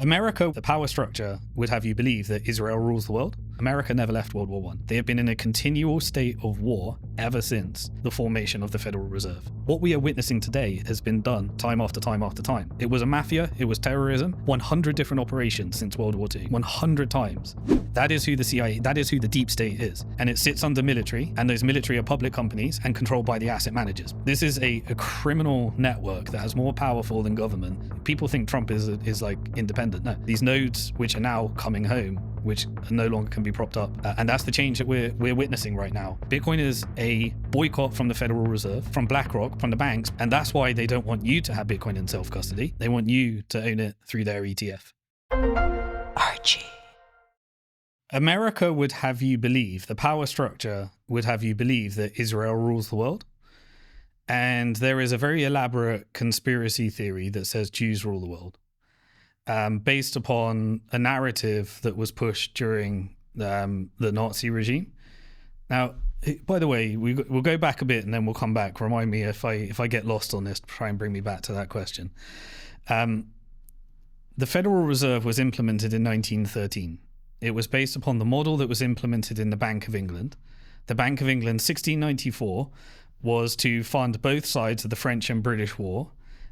America, the power structure would have you believe that Israel rules the world. America never left World War I. They have been in a continual state of war ever since the formation of the Federal Reserve. What we are witnessing today has been done time after time after time. It was a mafia, it was terrorism, 100 different operations since World War II, 100 times. That is who the CIA, that is who the deep state is. And it sits under military, and those military are public companies and controlled by the asset managers. This is a criminal network that is more powerful than government. People think Trump is like independent. No, these nodes which are now coming home, which no longer can be propped up. And that's the change that we're witnessing right now. Bitcoin is a boycott from the Federal Reserve, from BlackRock, from the banks. And that's why they don't want you to have Bitcoin in self-custody. They want you to own it through their ETF. Archie. America would have you believe, the power structure would have you believe that Israel rules the world. And there is a very elaborate conspiracy theory that says Jews rule the world. Based upon a narrative that was pushed during the Nazi regime. Now, by the way, we'll go back a bit and then we'll come back. Remind me if I get lost on this, try and bring me back to that question. The Federal Reserve was implemented in 1913. It was based upon the model that was implemented in the Bank of England. The Bank of England, 1694, was to fund both sides of the French and British War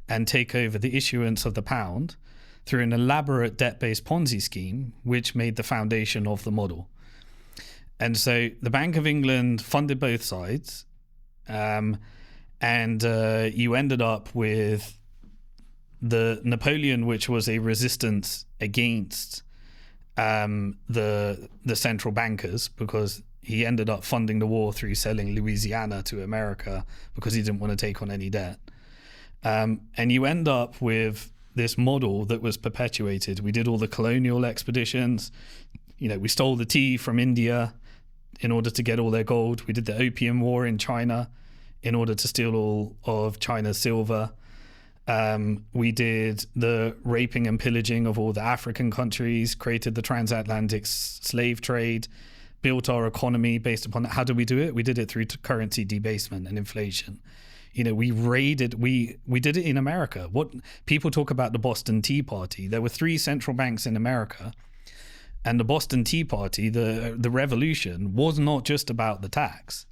and take over the issuance of the pound through an elaborate debt-based Ponzi scheme, which made the foundation of the model. And so the Bank of England funded both sides, and you ended up with the Napoleon, which was a resistance against the central bankers, because he ended up funding the war through selling Louisiana to America because he didn't want to take on any debt. And you end up with this model that was perpetuated. We did all the colonial expeditions. We stole the tea from India in order to get all their gold. We did the Opium War in China in order to steal all of China's silver. We did the raping and pillaging of all the African countries, created the transatlantic slave trade, built our economy based upon that. How did we do it? We did it through currency debasement and inflation. We did it in America. What people talk about the Boston Tea Party, there were 3 central banks in America, and the Boston Tea Party, the revolution, was not just about the tax.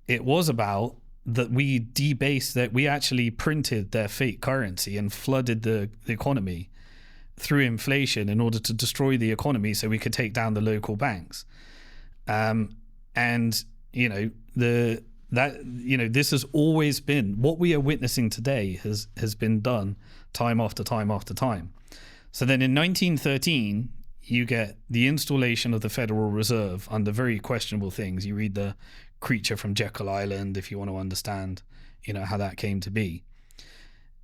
It was about that we debased, that we actually printed their fake currency and flooded the economy through inflation in order to destroy the economy so we could take down the local banks. This has always been what we are witnessing today has been done time after time after time. So then in 1913, you get the installation of the Federal Reserve under very questionable things. You read the Creature from Jekyll Island if you want to understand, how that came to be.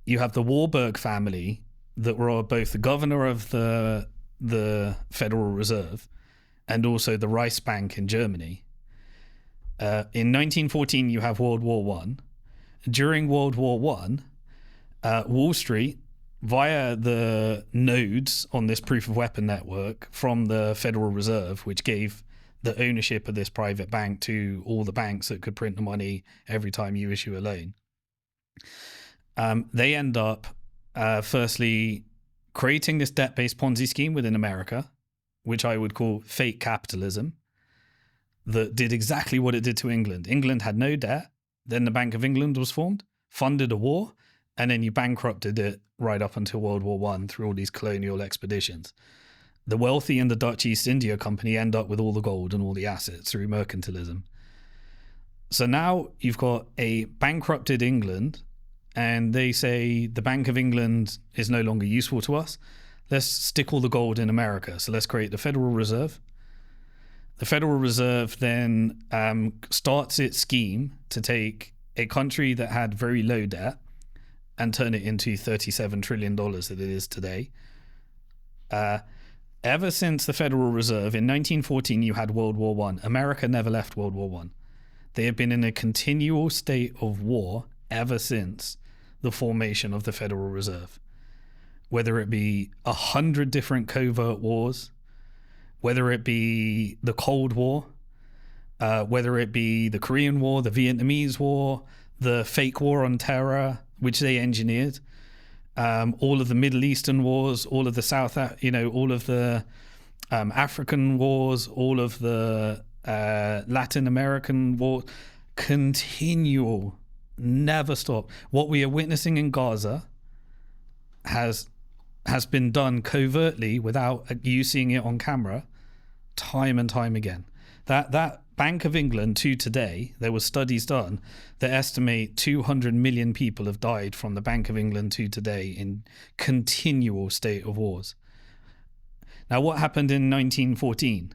You have the Warburg family that were both the governor of the Federal Reserve and also the Reichsbank in Germany. In 1914, you have World War I. During World War I, Wall Street, via the nodes on this proof of weapon network from the Federal Reserve, which gave the ownership of this private bank to all the banks that could print the money every time you issue a loan, they end up firstly creating this debt-based Ponzi scheme within America, which I would call fake capitalism, that did exactly what it did to England. England had no debt. Then the Bank of England was formed, funded a war, and then you bankrupted it right up until World War I through all these colonial expeditions. The wealthy in the Dutch East India Company end up with all the gold and all the assets through mercantilism. So now you've got a bankrupted England, and they say the Bank of England is no longer useful to us. Let's stick all the gold in America. So let's create the Federal Reserve. The Federal Reserve then starts its scheme to take a country that had very low debt and turn it into $37 trillion that it is today. Ever since the Federal Reserve, in 1914, you had World War I. America never left World War I. They have been in a continual state of war ever since the formation of the Federal Reserve. Whether it be 100 different covert wars, whether it be the Cold War, whether it be the Korean War, the Vietnamese War, the fake war on terror, which they engineered, all of the Middle Eastern wars, all of the all of the African wars, all of the Latin American war, continual, never stop. What we are witnessing in Gaza has been done covertly without you seeing it on camera, time and time again. That Bank of England to today, there were studies done that estimate 200 million people have died from the Bank of England to today in continual state of wars. Now, what happened in 1914?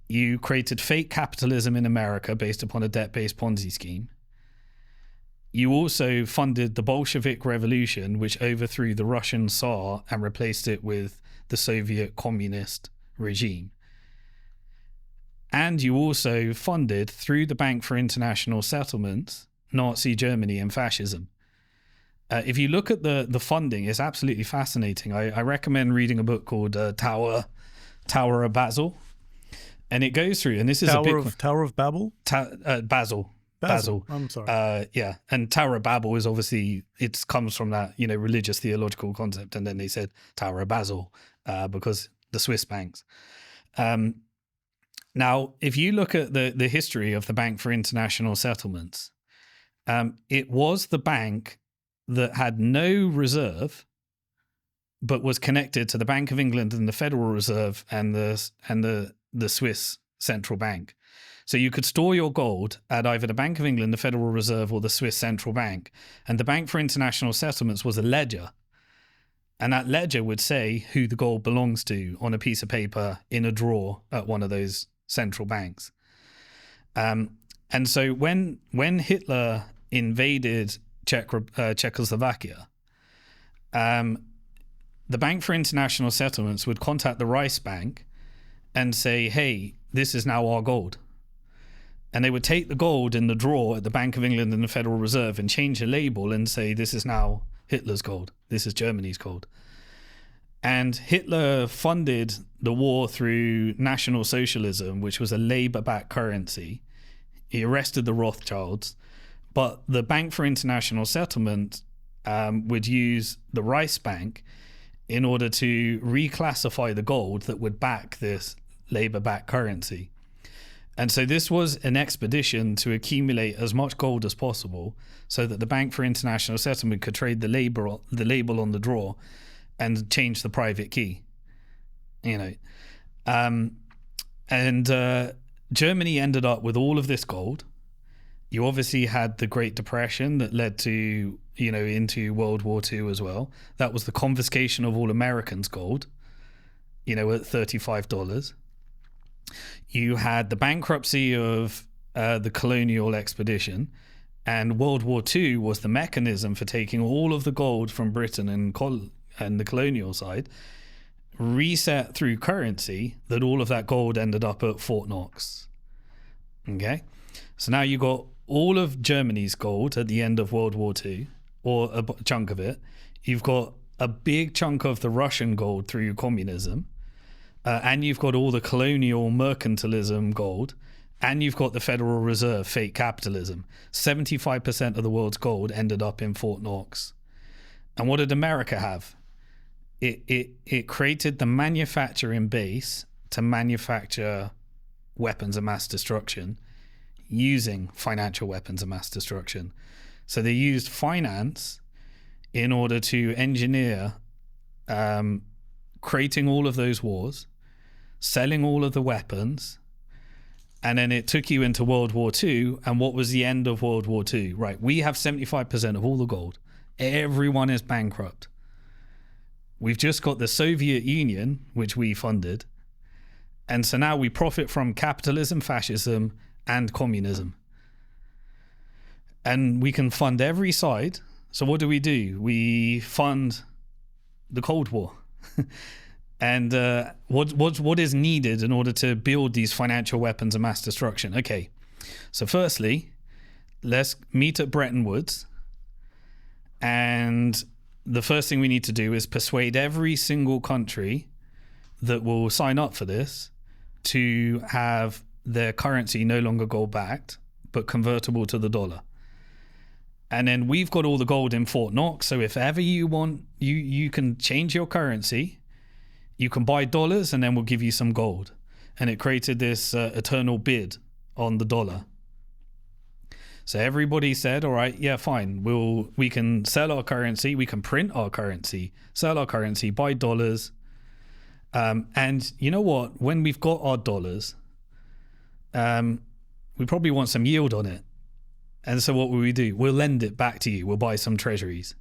You created fake capitalism in America based upon a debt-based Ponzi scheme. You also funded the Bolshevik Revolution, which overthrew the Russian Tsar and replaced it with the Soviet communist regime. And you also funded, through the Bank for International Settlements, Nazi Germany and fascism. If you look at the funding, it's absolutely fascinating. I recommend reading a book called Tower of Basel. And it goes through, and this is Tower of Babel? Basel. I'm sorry. Yeah. And Tower of Babel is obviously, it comes from that, religious theological concept. And then they said Tower of Basel because the Swiss banks. Now, if you look at the history of the Bank for International Settlements, it was the bank that had no reserve, but was connected to the Bank of England and the Federal Reserve and the Swiss Central Bank. So you could store your gold at either the Bank of England, the Federal Reserve, or the Swiss Central Bank. And the Bank for International Settlements was a ledger. And that ledger would say who the gold belongs to on a piece of paper in a drawer at one of those central banks. And so when Hitler invaded Czechoslovakia, the Bank for International Settlements would contact the Reichsbank and say, hey, this is now our gold. And they would take the gold in the drawer at the Bank of England and the Federal Reserve and change the label and say, this is now Hitler's gold. This is Germany's gold. And Hitler funded the war through National Socialism, which was a labor-backed currency. He arrested the Rothschilds. But the Bank for International Settlement would use the Reichsbank in order to reclassify the gold that would back this labor-backed currency. And so this was an expedition to accumulate as much gold as possible so that the Bank for International Settlement could trade the label on the drawer and change the private key. Germany ended up with all of this gold. You obviously had the Great Depression that led to, into World War II as well. That was the confiscation of all Americans' gold, at $35. You had the bankruptcy of the colonial expedition, and World War II was the mechanism for taking all of the gold from Britain and the colonial side, reset through currency, that all of that gold ended up at Fort Knox. Okay? So now you got all of Germany's gold at the end of World War II, or a chunk of it. You've got a big chunk of the Russian gold through communism. And you've got all the colonial mercantilism gold, and you've got the Federal Reserve fake capitalism. 75% of the world's gold ended up in Fort Knox. And what did America have? It created the manufacturing base to manufacture weapons of mass destruction using financial weapons of mass destruction. So they used finance in order to engineer creating all of those wars, selling all of the weapons, and then it took you into World War II. And what was the end of World War II? Right, we have 75% of all the gold. Everyone is bankrupt. We've just got the Soviet Union, which we funded. And so now we profit from capitalism, fascism, and communism. And we can fund every side. So what do? We fund the Cold War. And what is needed in order to build these financial weapons of mass destruction? Okay, so firstly, let's meet at Bretton Woods. And the first thing we need to do is persuade every single country that will sign up for this to have their currency no longer gold-backed, but convertible to the dollar. And then we've got all the gold in Fort Knox. So if ever you want, you can change your currency. You can buy dollars and then we'll give you some gold. And it created this eternal bid on the dollar. So everybody said, all right, yeah, fine. We can sell our currency. We can print our currency, sell our currency, buy dollars. And you know what? When we've got our dollars, we probably want some yield on it. And so what will we do? We'll lend it back to you. We'll buy some treasuries.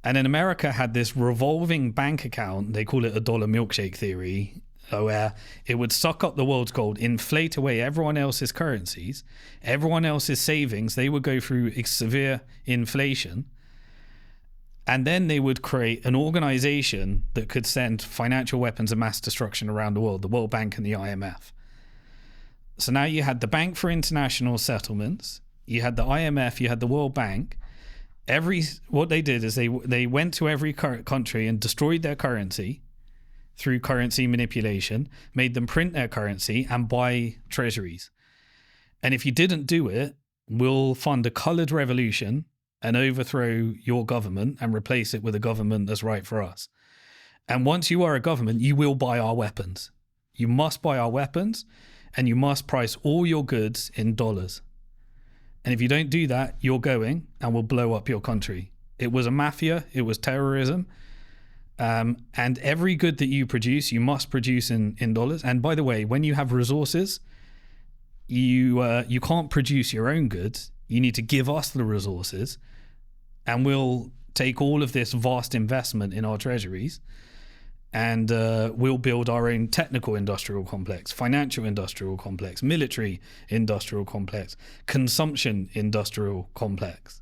And then America had this revolving bank account. They call it a dollar milkshake theory, where it would suck up the world's gold, inflate away everyone else's currencies, everyone else's savings. They would go through severe inflation. And then they would create an organization that could send financial weapons of mass destruction around the world, the World Bank and the IMF. So now you had the Bank for International Settlements, you had the IMF, you had the World Bank. What they did is they went to every country and destroyed their currency through currency manipulation, made them print their currency and buy treasuries. And if you didn't do it, we'll fund a colored revolution and overthrow your government and replace it with a government that's right for us. And once you are a government, you will buy our weapons. You must buy our weapons. And you must price all your goods in dollars. And if you don't do that, you're going and will blow up your country. It was a mafia. It was terrorism. And every good that you produce, you must produce in dollars. And by the way, when you have resources, you can't produce your own goods. You need to give us the resources. And we'll take all of this vast investment in our treasuries. And we'll build our own technical industrial complex, financial industrial complex, military industrial complex, consumption industrial complex.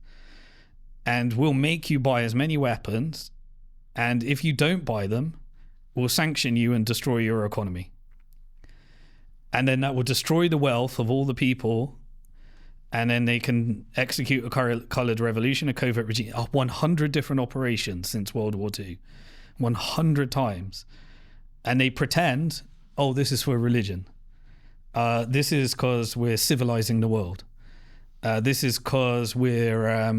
And we'll make you buy as many weapons. And if you don't buy them, we'll sanction you and destroy your economy. And then that will destroy the wealth of all the people. And then they can execute a colored revolution, a covert regime, 100 different operations since World War II. 100 times. And they pretend, oh, this is for religion. This is because we're civilizing the world. This is because we're,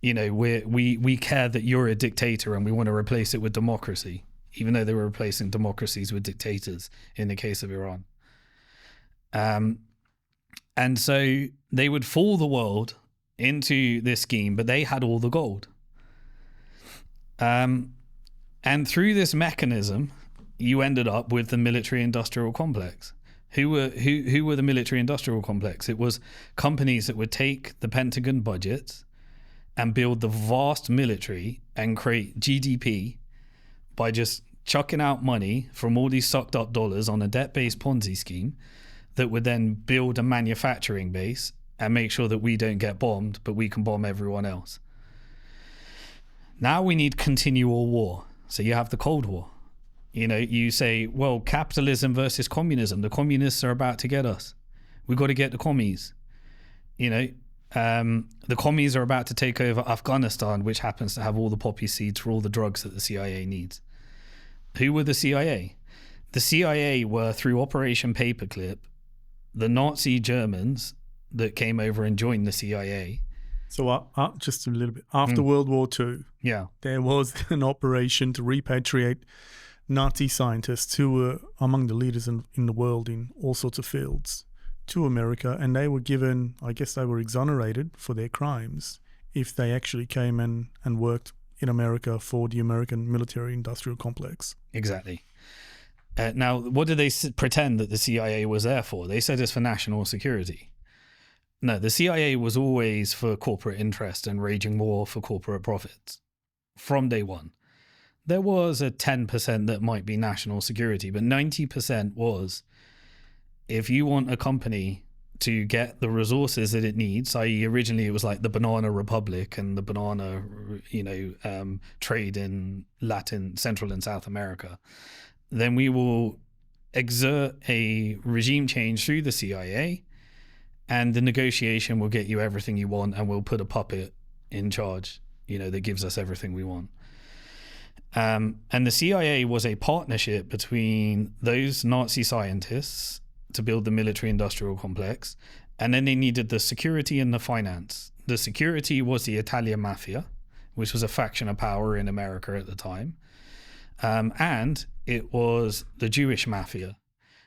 we care that you're a dictator and we want to replace it with democracy, even though they were replacing democracies with dictators in the case of Iran. And so they would fool the world into this scheme, but they had all the gold. And through this mechanism, you ended up with the military-industrial complex. Who were the military-industrial complex? It was companies that would take the Pentagon budgets and build the vast military and create GDP by just chucking out money from all these sucked up dollars on a debt-based Ponzi scheme that would then build a manufacturing base and make sure that we don't get bombed, but we can bomb everyone else. Now we need continual war. So you have the Cold War. You say, well, capitalism versus communism. The communists are about to get us. We've got to get the commies. The commies are about to take over Afghanistan, which happens to have all the poppy seeds for all the drugs that the CIA needs. Who were the CIA? The CIA were, through Operation Paperclip, the Nazi Germans that came over and joined the CIA. So just a little bit. After World War II, there was an operation to repatriate Nazi scientists who were among the leaders in the world in all sorts of fields to America. And they were given, I guess they were exonerated for their crimes if they actually came and worked in America for the American military-industrial complex. Exactly. Now, what did they pretend that the CIA was there for? They said it's for national security. No, the CIA was always for corporate interest and waging war for corporate profits from day one. There was a 10% that might be national security, but 90% was, if you want a company to get the resources that it needs, i.e. originally it was like the Banana Republic and the banana, trade in Central and South America, then we will exert a regime change through the CIA, and the negotiation will get you everything you want, and we'll put a puppet in charge, that gives us everything we want. And the CIA was a partnership between those Nazi scientists to build the military-industrial complex And then they needed the security and the finance. The security was the Italian mafia, which was a faction of power in America at the time. And it was the Jewish mafia.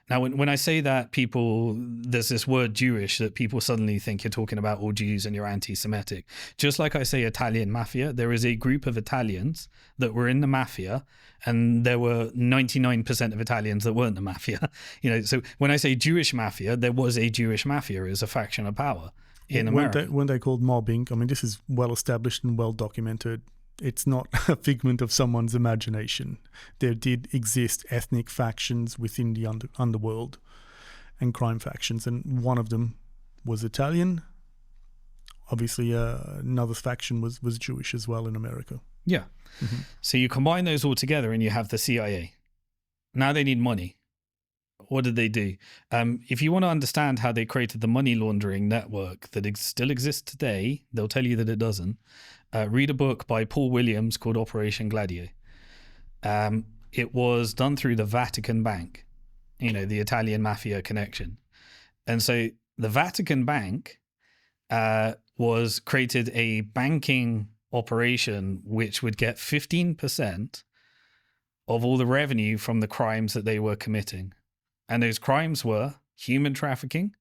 Now, when I say that, there's this word Jewish that people suddenly think you're talking about all Jews and you're anti-Semitic. Just like I say Italian mafia, there is a group of Italians that were in the mafia, and there were 99% of Italians that weren't the mafia. So when I say Jewish mafia, there was a Jewish mafia as a faction of power in America. When they called mobbing, I mean, this is well established and well documented. It's not a figment of someone's imagination. There did exist ethnic factions within the underworld and crime factions, and one of them was Italian. Obviously, another faction was Jewish as well in America. Yeah. Mm-hmm. So you combine those all together and you have the CIA. Now they need money. What did they do? If you want to understand how they created the money laundering network that still exists today, they'll tell you that it doesn't. Read a book by Paul Williams called Operation Gladio. It was done through the Vatican Bank, the Italian mafia connection. And so the Vatican Bank was created a banking operation which would get 15% of all the revenue from the crimes that they were committing. And those crimes were human trafficking,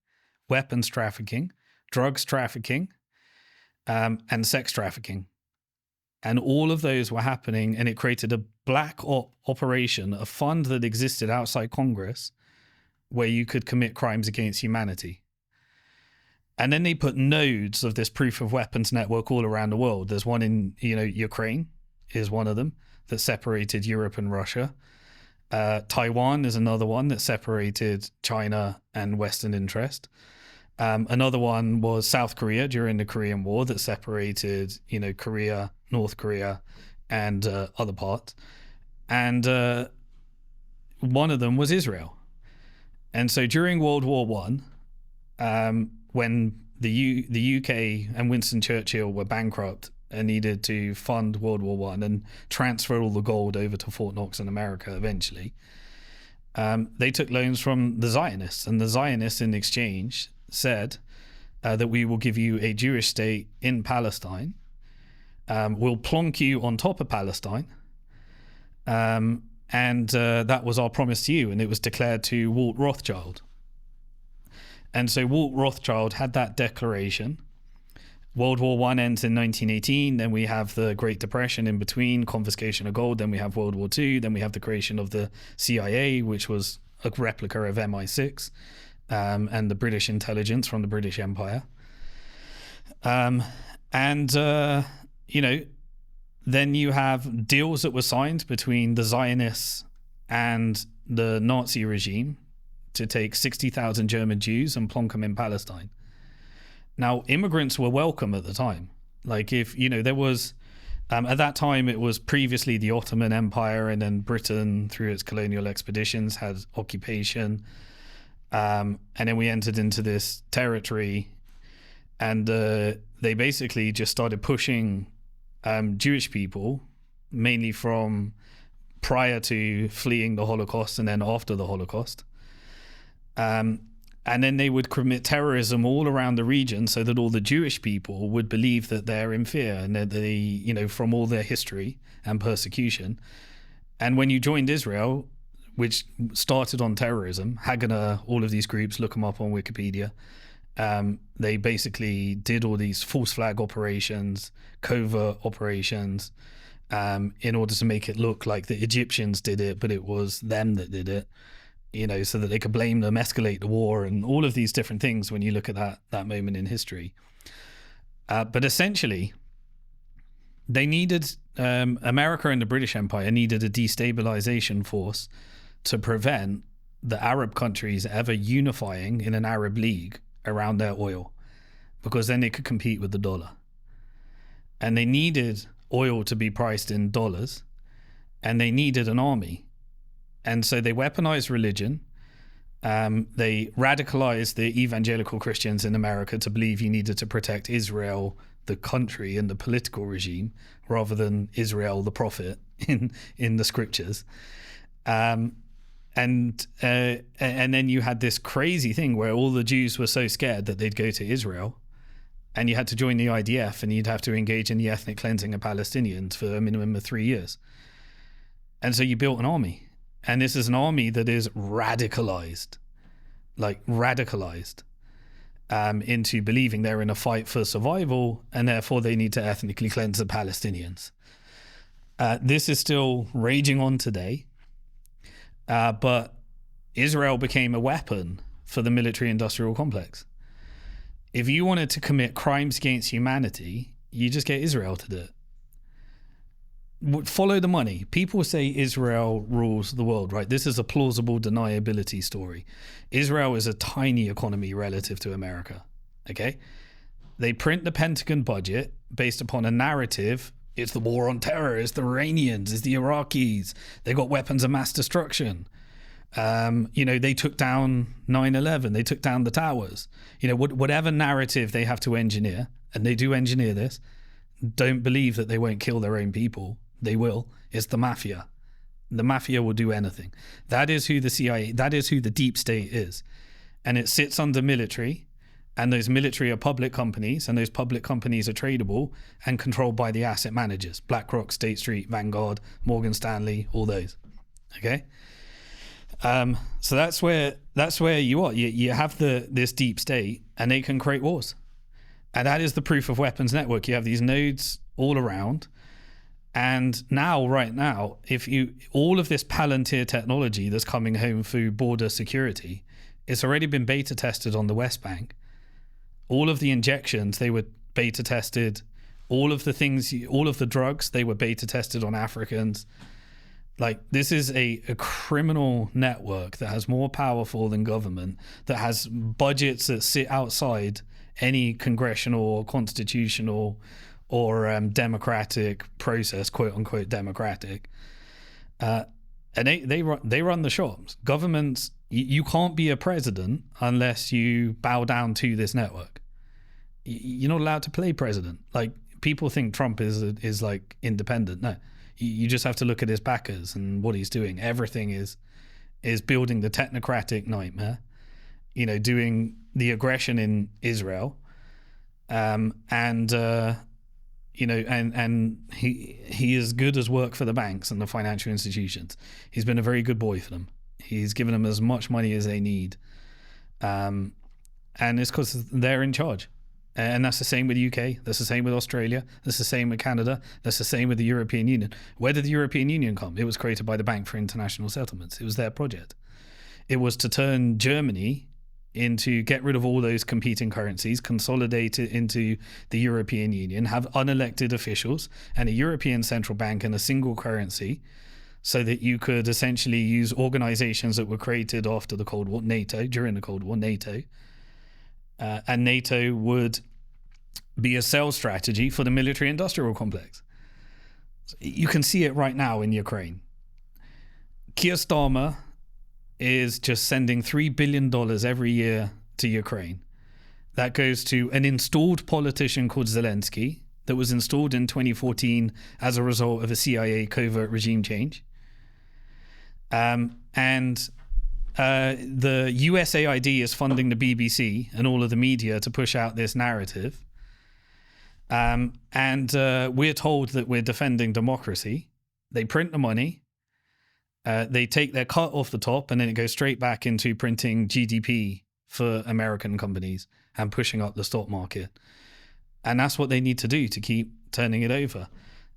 weapons trafficking, drugs trafficking, and sex trafficking. And all of those were happening, and it created a black operation, a fund that existed outside Congress where you could commit crimes against humanity. And then they put nodes of this proof of weapons network all around the world. There's one in, Ukraine is one of them that separated Europe and Russia. Taiwan is another one that separated China and Western interest. Another one was South Korea during the Korean War that separated, Korea, North Korea, and other parts. And one of them was Israel. And so during World War I, when the UK and Winston Churchill were bankrupt and needed to fund World War I and transfer all the gold over to Fort Knox in America eventually, they took loans from the Zionists. And the Zionists in exchange said that we will give you a Jewish state in Palestine. We'll plonk you on top of Palestine. And that was our promise to you. And it was declared to Walt Rothschild. And so Walt Rothschild had that declaration. World War I ends in 1918. Then we have the Great Depression in between, confiscation of gold. Then we have World War II. Then we have the creation of the CIA, which was a replica of MI6. And the British intelligence from the British Empire. Then you have deals that were signed between the Zionists and the Nazi regime to take 60,000 German Jews and plonk them in Palestine. Now, immigrants were welcome at the time. Like there was, at that time, it was previously the Ottoman Empire, and then Britain, through its colonial expeditions, had occupation. And then we entered into this territory, and they basically just started pushing Jewish people, mainly from prior to fleeing the Holocaust and then after the Holocaust. And then they would commit terrorism all around the region so that all the Jewish people would believe that they're in fear and that they, from all their history and persecution. And when you joined Israel, which started on terrorism, Haganah, all of these groups, look them up on Wikipedia. They basically did all these false flag operations, covert operations, in order to make it look like the Egyptians did it, but it was them that did it, so that they could blame them, escalate the war, and all of these different things when you look at that moment in history. But essentially, they needed, America and the British Empire needed a destabilization force to prevent the Arab countries ever unifying in an Arab League around their oil, because then they could compete with the dollar. And they needed oil to be priced in dollars, and they needed an army. And so they weaponized religion. They radicalized the evangelical Christians in America to believe you needed to protect Israel, the country, and the political regime, rather than Israel, the prophet, in the scriptures. And And then you had this crazy thing where all the Jews were so scared that they'd go to Israel, and you had to join the IDF, and you'd have to engage in the ethnic cleansing of Palestinians for a minimum of 3 years. And so you built an army. And this is an army that is radicalized into believing they're in a fight for survival, and therefore they need to ethnically cleanse the Palestinians. This is still raging on today, but Israel became a weapon for the military-industrial complex. If you wanted to commit crimes against humanity, you just get Israel to do it. Follow the money. People say Israel rules the world, right? This is a plausible deniability story. Israel is a tiny economy relative to America, okay? They print the Pentagon budget based upon a narrative. It's the war on terror, it's the Iranians, it's the Iraqis. They got weapons of mass destruction. They took down 9/11. They took down the towers. Whatever narrative they have to engineer, and they do engineer this, don't believe that they won't kill their own people. They will. It's the mafia. The mafia will do anything. That is who the CIA, that is who the deep state is. And it sits under military, and those military are public companies, and those public companies are tradable and controlled by the asset managers. BlackRock, State Street, Vanguard, Morgan Stanley, all those. Okay? So that's where you are. You have this deep state, and they can create wars. And that is the proof of weapons network. You have these nodes all around. And right now, all of this Palantir technology that's coming home through border security, it's already been beta tested on the West Bank. All of the injections, they were beta tested. All of the drugs, they were beta tested on Africans. Like, this is a criminal network that has more powerful than government, that has budgets that sit outside any congressional or constitutional or democratic process, quote unquote democratic, and they run the shops. Governments, you can't be a president unless you bow down to this network. You're not allowed to play president. Like, people think Trump is like independent. No, you just have to look at his backers and what he's doing. Everything is building the technocratic nightmare, doing the aggression in Israel, and he is good as work for the banks and the financial institutions. He's been a very good boy for them. He's given them as much money as they need. And it's because they're in charge. And that's the same with the UK. That's the same with Australia. That's the same with Canada. That's the same with the European Union. Where did the European Union come? It was created by the Bank for International Settlements. It was their project. It was to turn Germany get rid of all those competing currencies, consolidate it into the European Union, have unelected officials and a European central bank and a single currency, so that you could essentially use organizations that were created after the Cold War, during the Cold War, NATO. And NATO would be a sales strategy for the military-industrial complex. You can see it right now in Ukraine. Keir Starmer is just sending $3 billion every year to Ukraine. That goes to an installed politician called Zelensky that was installed in 2014 as a result of a CIA covert regime change. The USAID is funding the BBC and all of the media to push out this narrative. We're told that we're defending democracy. They print the money. They take their cut off the top, and then it goes straight back into printing GDP for American companies and pushing up the stock market. And that's what they need to do to keep turning it over.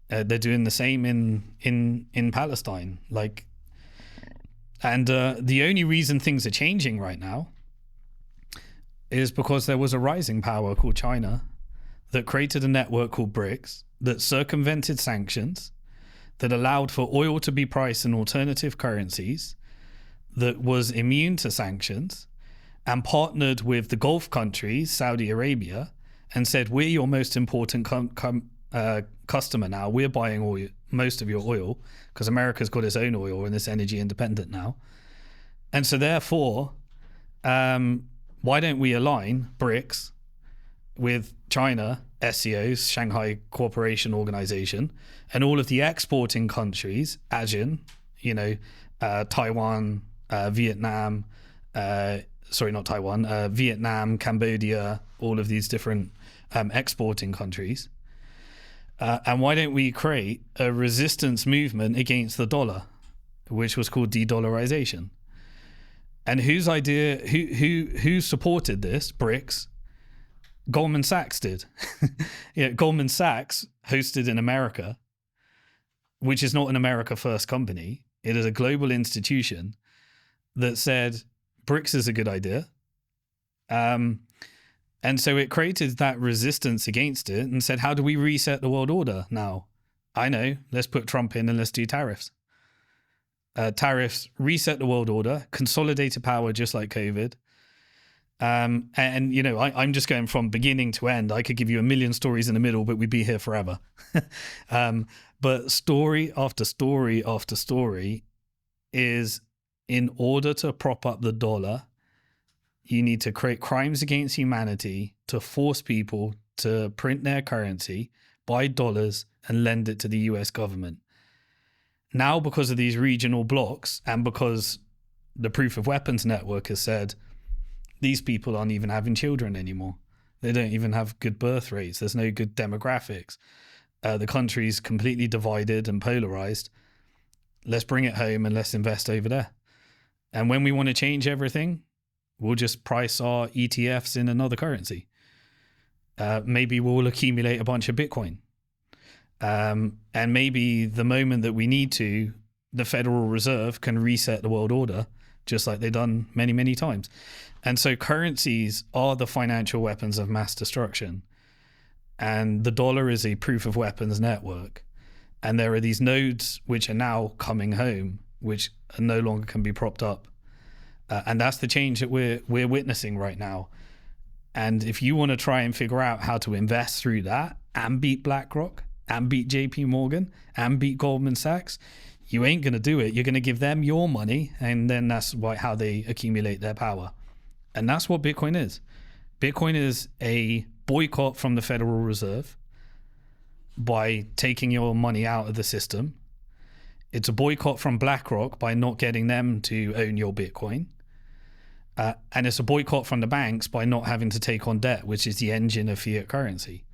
They're doing the same in Palestine. The only reason things are changing right now is because there was a rising power called China that created a network called BRICS that circumvented sanctions, that allowed for oil to be priced in alternative currencies, that was immune to sanctions, and partnered with the Gulf countries, Saudi Arabia, and said, we're your most important customer now. We're buying most of your oil because America's got its own oil and it's energy independent now. And so therefore, why don't we align BRICS with China, SCOs, Shanghai Cooperation Organization, and all of the exporting countries, ASEAN, Taiwan, Vietnam, not Taiwan, Vietnam, Cambodia, all of these different exporting countries. And why don't we create a resistance movement against the dollar, which was called de-dollarization? And whose idea, who supported this? BRICS. Goldman Sachs did. Goldman Sachs hosted in America, which is not an America First company. It is a global institution that said BRICS is a good idea. And so it created that resistance against it and said, how do we reset the world order now? I know, let's put Trump in and let's do tariffs. Tariffs reset the world order, consolidated power just like COVID. I'm just going from beginning to end. I could give you a million stories in the middle, but we'd be here forever. But story after story after story is, in order to prop up the dollar, you need to create crimes against humanity to force people to print their currency, buy dollars, and lend it to the US government. Now, because of these regional blocks and because the Proof of Weapons Network has said, these people aren't even having children anymore. They don't even have good birth rates. There's no good demographics. The country's completely divided and polarized. Let's bring it home and let's invest over there. And when we want to change everything, we'll just price our ETFs in another currency. Maybe we'll accumulate a bunch of Bitcoin. And maybe the moment that we need to, the Federal Reserve can reset the world order, just like they've done many, many times. And so currencies are the financial weapons of mass destruction. And the dollar is a proof of weapons network. And there are these nodes which are now coming home, which no longer can be propped up. And that's the change that we're witnessing right now. And if you want to try and figure out how to invest through that and beat BlackRock and beat JP Morgan and beat Goldman Sachs, you ain't going to do it. You're going to give them your money, and then that's how they accumulate their power. And that's what Bitcoin is. Bitcoin is a boycott from the Federal Reserve by taking your money out of the system. It's a boycott from BlackRock by not getting them to own your Bitcoin. And it's a boycott from the banks by not having to take on debt, which is the engine of fiat currency.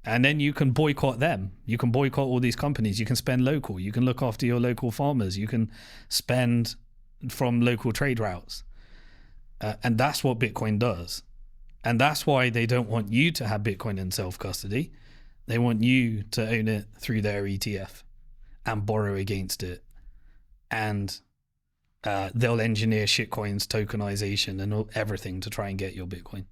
And then you can boycott them. You can boycott all these companies. You can spend local. You can look after your local farmers. You can spend from local trade routes. And that's what Bitcoin does. And that's why they don't want you to have Bitcoin in self-custody. They want you to own it through their ETF and borrow against it. And they'll engineer shitcoins, tokenization, and everything to try and get your Bitcoin.